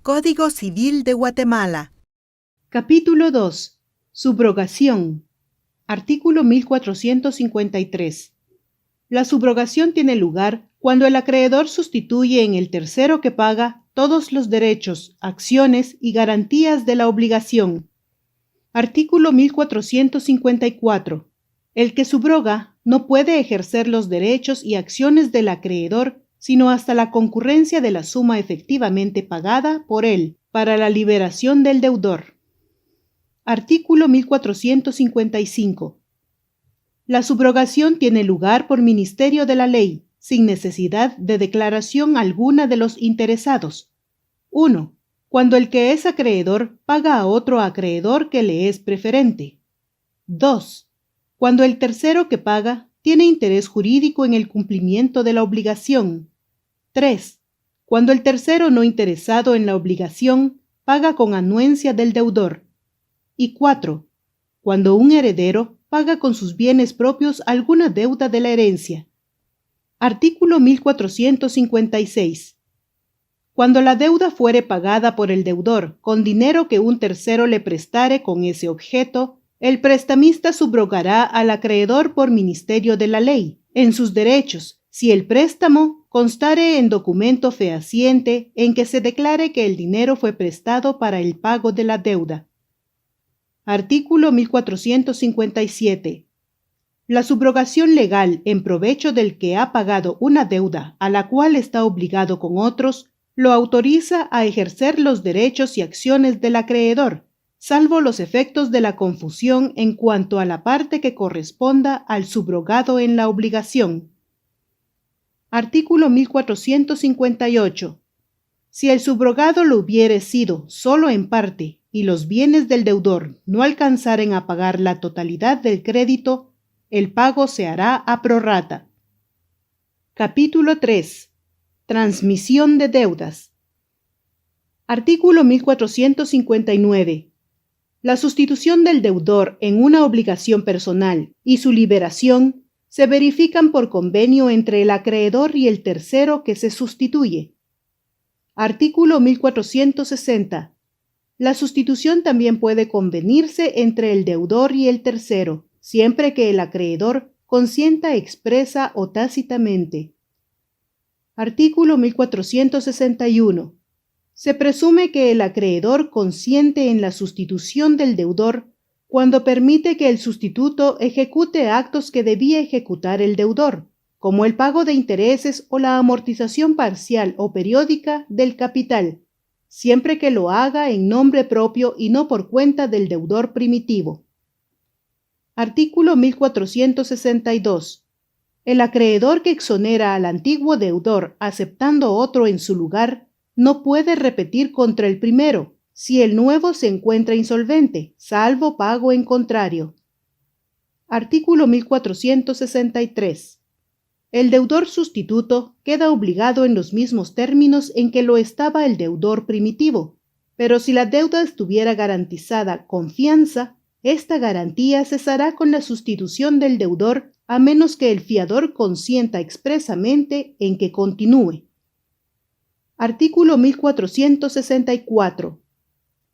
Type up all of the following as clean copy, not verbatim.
Código Civil de Guatemala. Capítulo 2. Subrogación. Artículo 1453. La subrogación tiene lugar cuando el acreedor sustituye en el tercero que paga todos los derechos, acciones y garantías de la obligación. Artículo 1454. El que subroga no puede ejercer los derechos y acciones del acreedor sino hasta la concurrencia de la suma efectivamente pagada por él para la liberación del deudor. Artículo 1455. La subrogación tiene lugar por ministerio de la ley, sin necesidad de declaración alguna de los interesados. 1. Cuando el que es acreedor paga a otro acreedor que le es preferente. 2. Cuando el tercero que paga tiene interés jurídico en el cumplimiento de la obligación. 3. Cuando el tercero no interesado en la obligación paga con anuencia del deudor. Y 4. Cuando un heredero paga con sus bienes propios alguna deuda de la herencia. Artículo 1456. Cuando la deuda fuere pagada por el deudor con dinero que un tercero le prestare con ese objeto, el prestamista subrogará al acreedor por ministerio de la ley, en sus derechos, si el préstamo constare en documento fehaciente en que se declare que el dinero fue prestado para el pago de la deuda. Artículo 1457. La subrogación legal en provecho del que ha pagado una deuda a la cual está obligado con otros, lo autoriza a ejercer los derechos y acciones del acreedor, salvo los efectos de la confusión en cuanto a la parte que corresponda al subrogado en la obligación. Artículo 1458. Si el subrogado lo hubiere sido solo en parte y los bienes del deudor no alcanzaren a pagar la totalidad del crédito, el pago se hará a prorrata. Capítulo 3. Transmisión de deudas. Artículo 1459. La sustitución del deudor en una obligación personal y su liberación se verifican por convenio entre el acreedor y el tercero que se sustituye. Artículo 1460. La sustitución también puede convenirse entre el deudor y el tercero, siempre que el acreedor consienta expresa o tácitamente. Artículo 1461. Se presume que el acreedor consiente en la sustitución del deudor cuando permite que el sustituto ejecute actos que debía ejecutar el deudor, como el pago de intereses o la amortización parcial o periódica del capital, siempre que lo haga en nombre propio y no por cuenta del deudor primitivo. Artículo 1462. El acreedor que exonera al antiguo deudor aceptando otro en su lugar no puede repetir contra el primero, si el nuevo se encuentra insolvente, salvo pago en contrario. Artículo 1463. El deudor sustituto queda obligado en los mismos términos en que lo estaba el deudor primitivo, pero si la deuda estuviera garantizada con fianza, esta garantía cesará con la sustitución del deudor a menos que el fiador consienta expresamente en que continúe. Artículo 1464.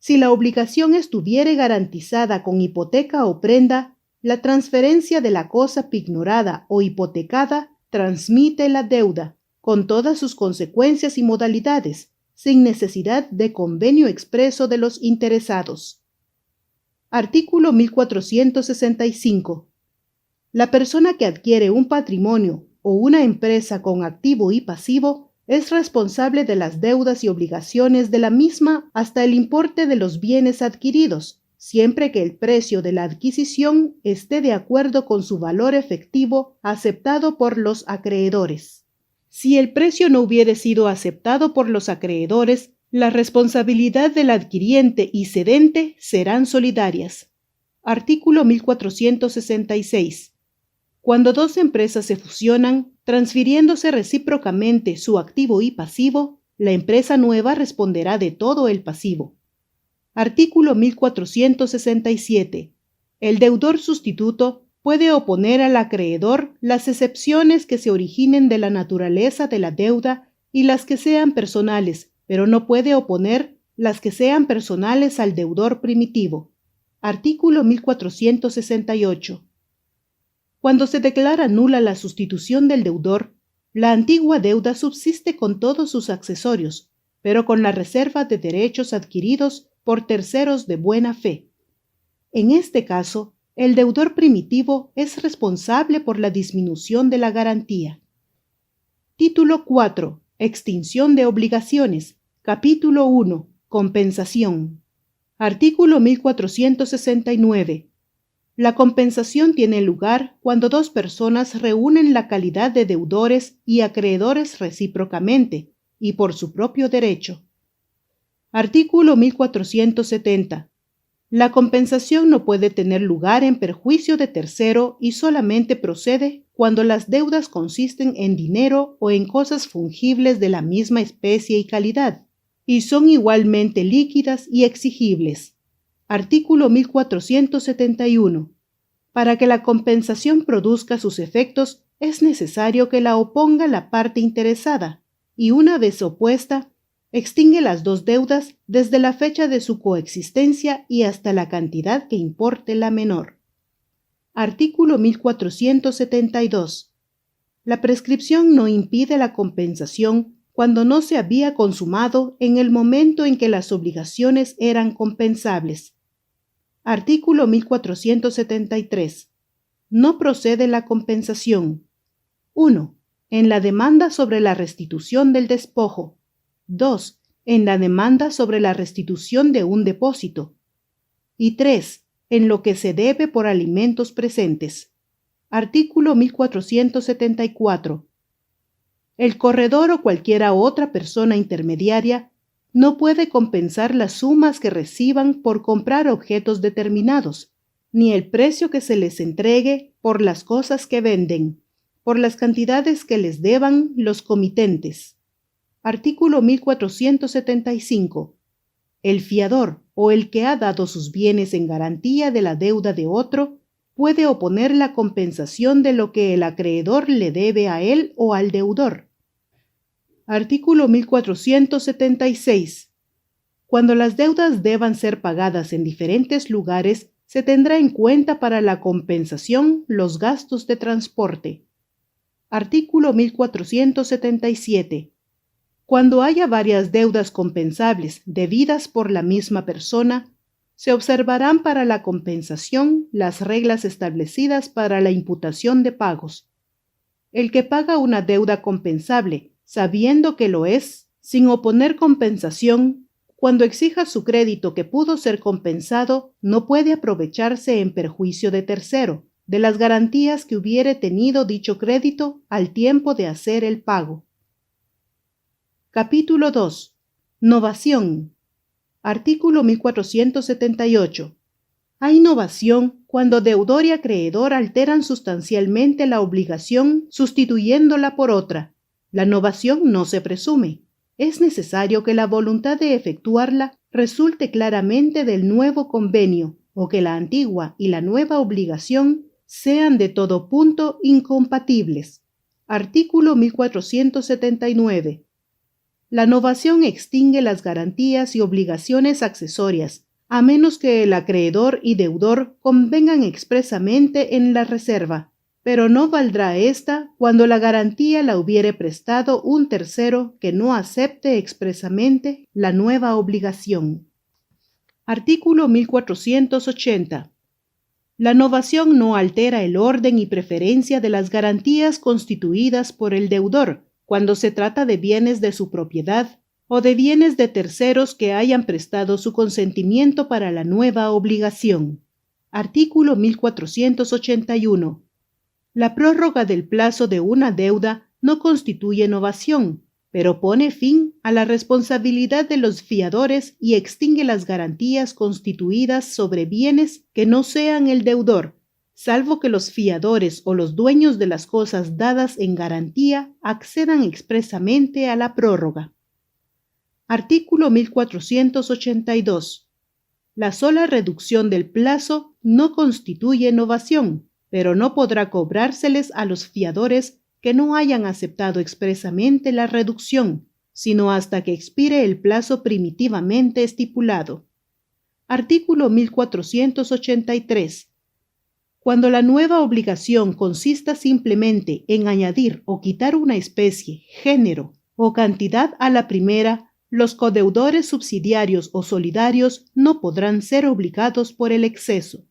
Si la obligación estuviere garantizada con hipoteca o prenda, la transferencia de la cosa pignorada o hipotecada transmite la deuda, con todas sus consecuencias y modalidades, sin necesidad de convenio expreso de los interesados. Artículo 1465. La persona que adquiere un patrimonio o una empresa con activo y pasivo es responsable de las deudas y obligaciones de la misma hasta el importe de los bienes adquiridos, siempre que el precio de la adquisición esté de acuerdo con su valor efectivo aceptado por los acreedores. Si el precio no hubiere sido aceptado por los acreedores, la responsabilidad del adquiriente y cedente serán solidarias. Artículo 1466. Cuando dos empresas se fusionan, transfiriéndose recíprocamente su activo y pasivo, la empresa nueva responderá de todo el pasivo. Artículo 1467. El deudor sustituto puede oponer al acreedor las excepciones que se originen de la naturaleza de la deuda y las que sean personales, pero no puede oponer las que sean personales al deudor primitivo. Artículo 1468. Cuando se declara nula la sustitución del deudor, la antigua deuda subsiste con todos sus accesorios, pero con la reserva de derechos adquiridos por terceros de buena fe. En este caso, el deudor primitivo es responsable por la disminución de la garantía. Título 4. Extinción de obligaciones. Capítulo 1. Compensación. Artículo 1469. La compensación tiene lugar cuando dos personas reúnen la calidad de deudores y acreedores recíprocamente y por su propio derecho. Artículo 1470. La compensación no puede tener lugar en perjuicio de tercero y solamente procede cuando las deudas consisten en dinero o en cosas fungibles de la misma especie y calidad, y son igualmente líquidas y exigibles. Artículo 1471. Para que la compensación produzca sus efectos, es necesario que la oponga la parte interesada, y una vez opuesta, extingue las dos deudas desde la fecha de su coexistencia y hasta la cantidad que importe la menor. Artículo 1472. La prescripción no impide la compensación cuando no se había consumado en el momento en que las obligaciones eran compensables. Artículo 1473. No procede la compensación. 1. En la demanda sobre la restitución del despojo. 2. En la demanda sobre la restitución de un depósito. Y 3. En lo que se debe por alimentos presentes. Artículo 1474. El corredor o cualquiera otra persona intermediaria no puede compensar las sumas que reciban por comprar objetos determinados, ni el precio que se les entregue por las cosas que venden, por las cantidades que les deban los comitentes. Artículo 1475. El fiador o el que ha dado sus bienes en garantía de la deuda de otro puede oponer la compensación de lo que el acreedor le debe a él o al deudor. Artículo 1476. Cuando las deudas deban ser pagadas en diferentes lugares, se tendrá en cuenta para la compensación los gastos de transporte. Artículo 1477. Cuando haya varias deudas compensables debidas por la misma persona, se observarán para la compensación las reglas establecidas para la imputación de pagos. El que paga una deuda compensable, sabiendo que lo es, sin oponer compensación, cuando exija su crédito que pudo ser compensado, no puede aprovecharse en perjuicio de tercero, de las garantías que hubiere tenido dicho crédito al tiempo de hacer el pago. Capítulo 2. Novación. Artículo 1478. Hay novación cuando deudor y acreedor alteran sustancialmente la obligación sustituyéndola por otra. La novación no se presume. Es necesario que la voluntad de efectuarla resulte claramente del nuevo convenio o que la antigua y la nueva obligación sean de todo punto incompatibles. Artículo 1479. La novación extingue las garantías y obligaciones accesorias, a menos que el acreedor y deudor convengan expresamente en la reserva, pero no valdrá ésta cuando la garantía la hubiere prestado un tercero que no acepte expresamente la nueva obligación. Artículo 1480. La novación no altera el orden y preferencia de las garantías constituidas por el deudor, cuando se trata de bienes de su propiedad o de bienes de terceros que hayan prestado su consentimiento para la nueva obligación. Artículo 1481. La prórroga del plazo de una deuda no constituye novación, pero pone fin a la responsabilidad de los fiadores y extingue las garantías constituidas sobre bienes que no sean el deudor, salvo que los fiadores o los dueños de las cosas dadas en garantía accedan expresamente a la prórroga. Artículo 1482. La sola reducción del plazo no constituye novación, pero no podrá cobrárseles a los fiadores que no hayan aceptado expresamente la reducción, sino hasta que expire el plazo primitivamente estipulado. Artículo 1483. Cuando la nueva obligación consista simplemente en añadir o quitar una especie, género o cantidad a la primera, los codeudores subsidiarios o solidarios no podrán ser obligados por el exceso.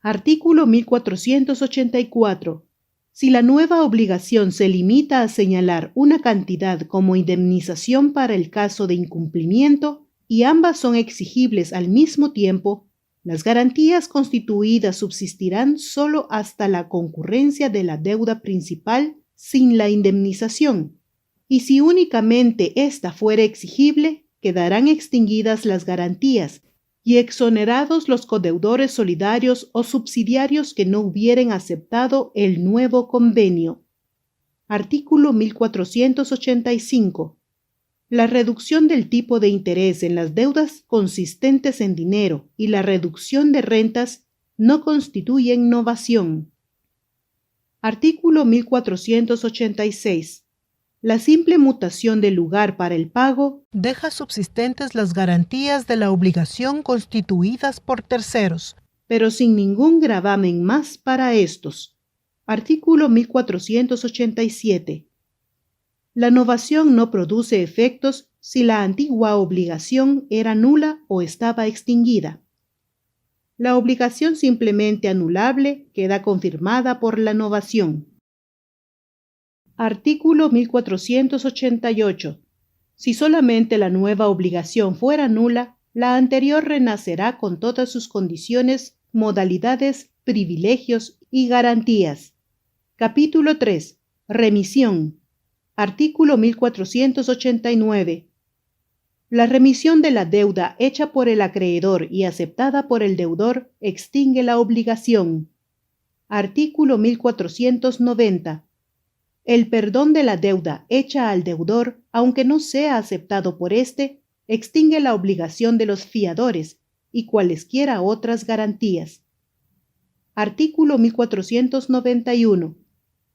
Artículo 1484. Si la nueva obligación se limita a señalar una cantidad como indemnización para el caso de incumplimiento y ambas son exigibles al mismo tiempo, las garantías constituidas subsistirán solo hasta la concurrencia de la deuda principal sin la indemnización, y si únicamente ésta fuere exigible, quedarán extinguidas las garantías y exonerados los codeudores solidarios o subsidiarios que no hubieren aceptado el nuevo convenio. Artículo 1485. La reducción del tipo de interés en las deudas consistentes en dinero y la reducción de rentas no constituyen novación. Artículo 1486. La simple mutación del lugar para el pago deja subsistentes las garantías de la obligación constituidas por terceros, pero sin ningún gravamen más para estos. Artículo 1487. La novación no produce efectos si la antigua obligación era nula o estaba extinguida. La obligación simplemente anulable queda confirmada por la novación. Artículo 1488. Si solamente la nueva obligación fuera nula, la anterior renacerá con todas sus condiciones, modalidades, privilegios y garantías. Capítulo 3. Remisión. Artículo 1489. La remisión de la deuda hecha por el acreedor y aceptada por el deudor extingue la obligación. Artículo 1490. El perdón de la deuda hecha al deudor, aunque no sea aceptado por éste, extingue la obligación de los fiadores y cualesquiera otras garantías. Artículo 1491.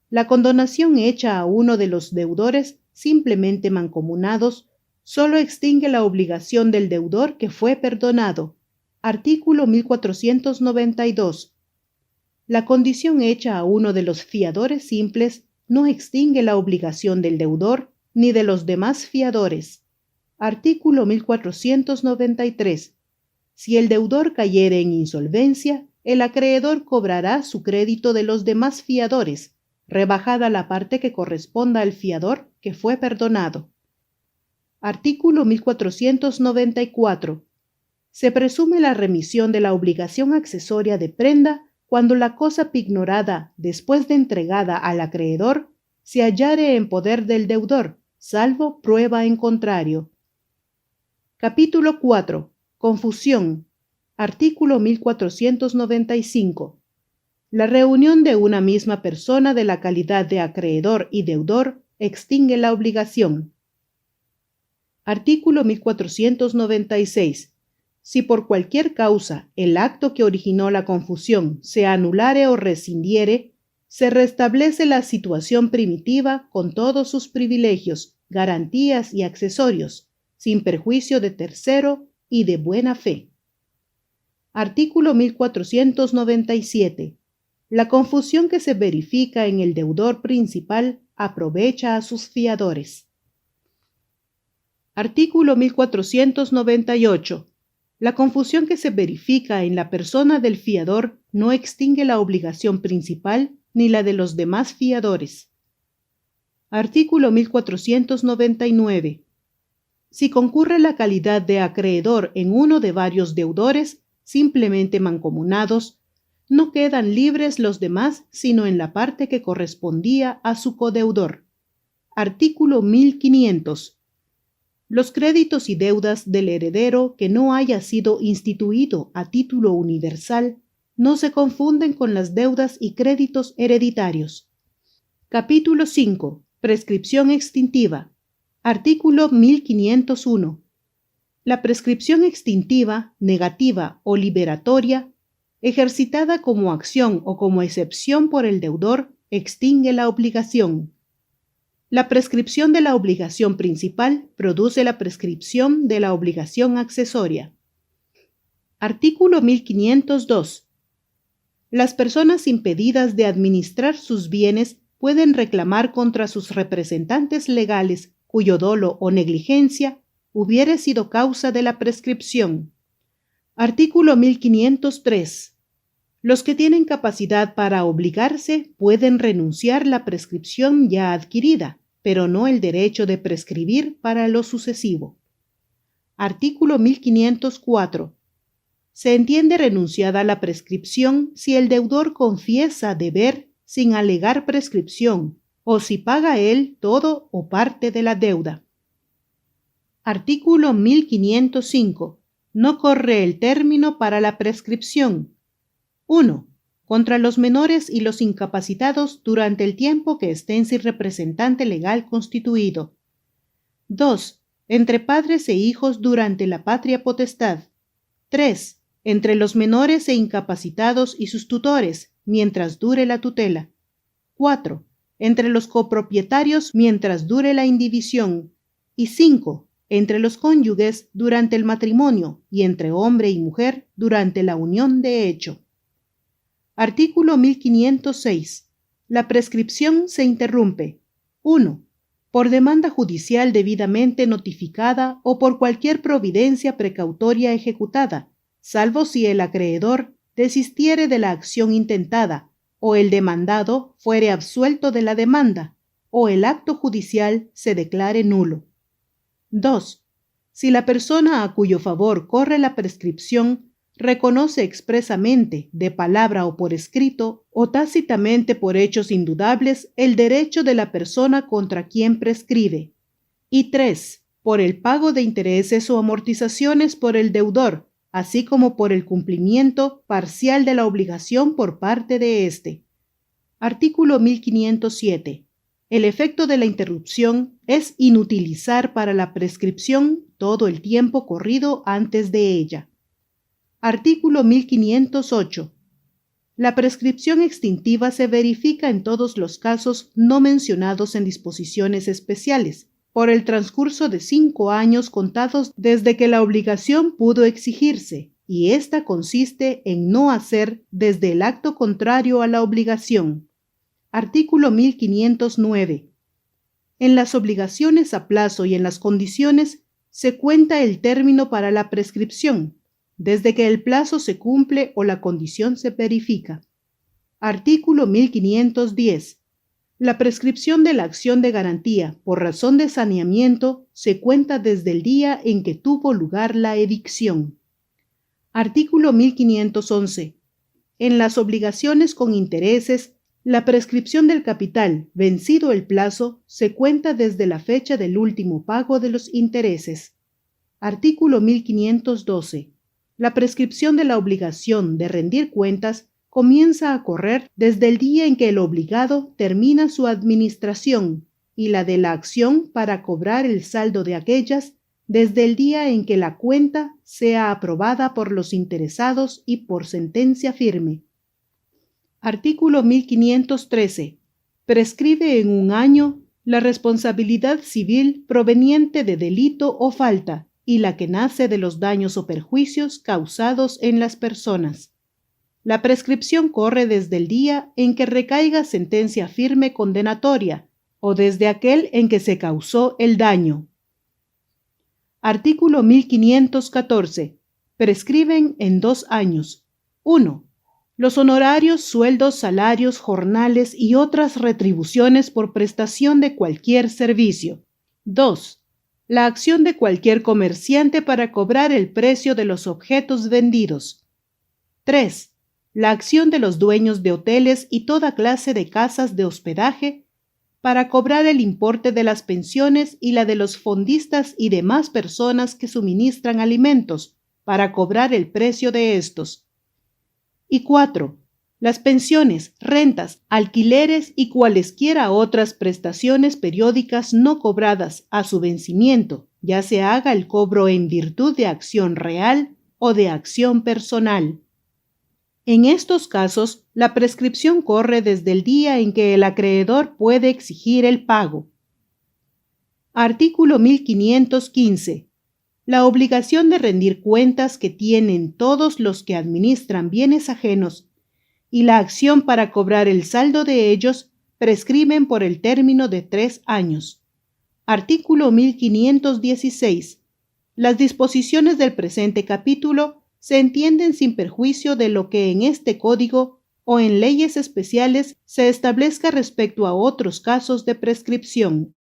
La condonación hecha a uno de los deudores, simplemente mancomunados, solo extingue la obligación del deudor que fue perdonado. Artículo 1492. La condición hecha a uno de los fiadores simples no extingue la obligación del deudor ni de los demás fiadores. Artículo 1493. Si el deudor cayere en insolvencia, el acreedor cobrará su crédito de los demás fiadores, rebajada la parte que corresponda al fiador que fue perdonado. Artículo 1494. Se presume la remisión de la obligación accesoria de prenda cuando la cosa pignorada, después de entregada al acreedor, se hallare en poder del deudor, salvo prueba en contrario. Capítulo 4. Confusión. Artículo 1495. La reunión de una misma persona de la calidad de acreedor y deudor extingue la obligación. Artículo 1496. Si por cualquier causa el acto que originó la confusión se anulare o rescindiere, se restablece la situación primitiva con todos sus privilegios, garantías y accesorios, sin perjuicio de tercero y de buena fe. Artículo 1497. La confusión que se verifica en el deudor principal aprovecha a sus fiadores. Artículo 1498. La confusión que se verifica en la persona del fiador no extingue la obligación principal ni la de los demás fiadores. Artículo 1499. Si concurre la calidad de acreedor en uno de varios deudores, simplemente mancomunados, no quedan libres los demás sino en la parte que correspondía a su codeudor. Artículo 1500. Los créditos y deudas del heredero que no haya sido instituido a título universal no se confunden con las deudas y créditos hereditarios. Capítulo 5. Prescripción extintiva. Artículo 1501. La prescripción extintiva, negativa o liberatoria, ejercitada como acción o como excepción por el deudor, extingue la obligación. La prescripción de la obligación principal produce la prescripción de la obligación accesoria. Artículo 1502. Las personas impedidas de administrar sus bienes pueden reclamar contra sus representantes legales cuyo dolo o negligencia hubiere sido causa de la prescripción. Artículo 1503. Los que tienen capacidad para obligarse pueden renunciar la prescripción ya adquirida, pero no el derecho de prescribir para lo sucesivo. Artículo 1504. Se entiende renunciada la prescripción si el deudor confiesa deber sin alegar prescripción o si paga él todo o parte de la deuda. Artículo 1505. No corre el término para la prescripción. 1. Contra los menores y los incapacitados durante el tiempo que estén sin representante legal constituido. 2. Entre padres e hijos durante la patria potestad. 3. Entre los menores e incapacitados y sus tutores, mientras dure la tutela. 4. Entre los copropietarios mientras dure la indivisión. Y 5. Entre los cónyuges durante el matrimonio y entre hombre y mujer durante la unión de hecho. Artículo 1506. La prescripción se interrumpe. 1. Por demanda judicial debidamente notificada o por cualquier providencia precautoria ejecutada, salvo si el acreedor desistiere de la acción intentada, o el demandado fuere absuelto de la demanda, o el acto judicial se declare nulo. 2. Si la persona a cuyo favor corre la prescripción reconoce expresamente, de palabra o por escrito, o tácitamente por hechos indudables, el derecho de la persona contra quien prescribe. Y 3. Por el pago de intereses o amortizaciones por el deudor, así como por el cumplimiento parcial de la obligación por parte de éste. Artículo 1507. El efecto de la interrupción es inutilizar para la prescripción todo el tiempo corrido antes de ella. Artículo 1508. La prescripción extintiva se verifica en todos los casos no mencionados en disposiciones especiales, por el transcurso de 5 años contados desde que la obligación pudo exigirse, y ésta consiste en no hacer desde el acto contrario a la obligación. Artículo 1509. En las obligaciones a plazo y en las condiciones se cuenta el término para la prescripción, desde que el plazo se cumple o la condición se verifica. Artículo 1510. La prescripción de la acción de garantía por razón de saneamiento se cuenta desde el día en que tuvo lugar la evicción. Artículo 1511. En las obligaciones con intereses, la prescripción del capital, vencido el plazo, se cuenta desde la fecha del último pago de los intereses. Artículo 1512. La prescripción de la obligación de rendir cuentas comienza a correr desde el día en que el obligado termina su administración y la de la acción para cobrar el saldo de aquellas desde el día en que la cuenta sea aprobada por los interesados y por sentencia firme. Artículo 1513. Prescribe en 1 año la responsabilidad civil proveniente de delito o falta y la que nace de los daños o perjuicios causados en las personas. La prescripción corre desde el día en que recaiga sentencia firme condenatoria o desde aquel en que se causó el daño. Artículo 1514. Prescriben en 2 años. 1. Los honorarios, sueldos, salarios, jornales y otras retribuciones por prestación de cualquier servicio. 2. La acción de cualquier comerciante para cobrar el precio de los objetos vendidos. 3. La acción de los dueños de hoteles y toda clase de casas de hospedaje para cobrar el importe de las pensiones y la de los fondistas y demás personas que suministran alimentos para cobrar el precio de estos. Y 4. Las pensiones, rentas, alquileres y cualesquiera otras prestaciones periódicas no cobradas a su vencimiento, ya se haga el cobro en virtud de acción real o de acción personal. En estos casos, la prescripción corre desde el día en que el acreedor puede exigir el pago. Artículo 1515. La obligación de rendir cuentas que tienen todos los que administran bienes ajenos y la acción para cobrar el saldo de ellos prescriben por el término de 3 años. Artículo 1516. Las disposiciones del presente capítulo se entienden sin perjuicio de lo que en este código o en leyes especiales se establezca respecto a otros casos de prescripción.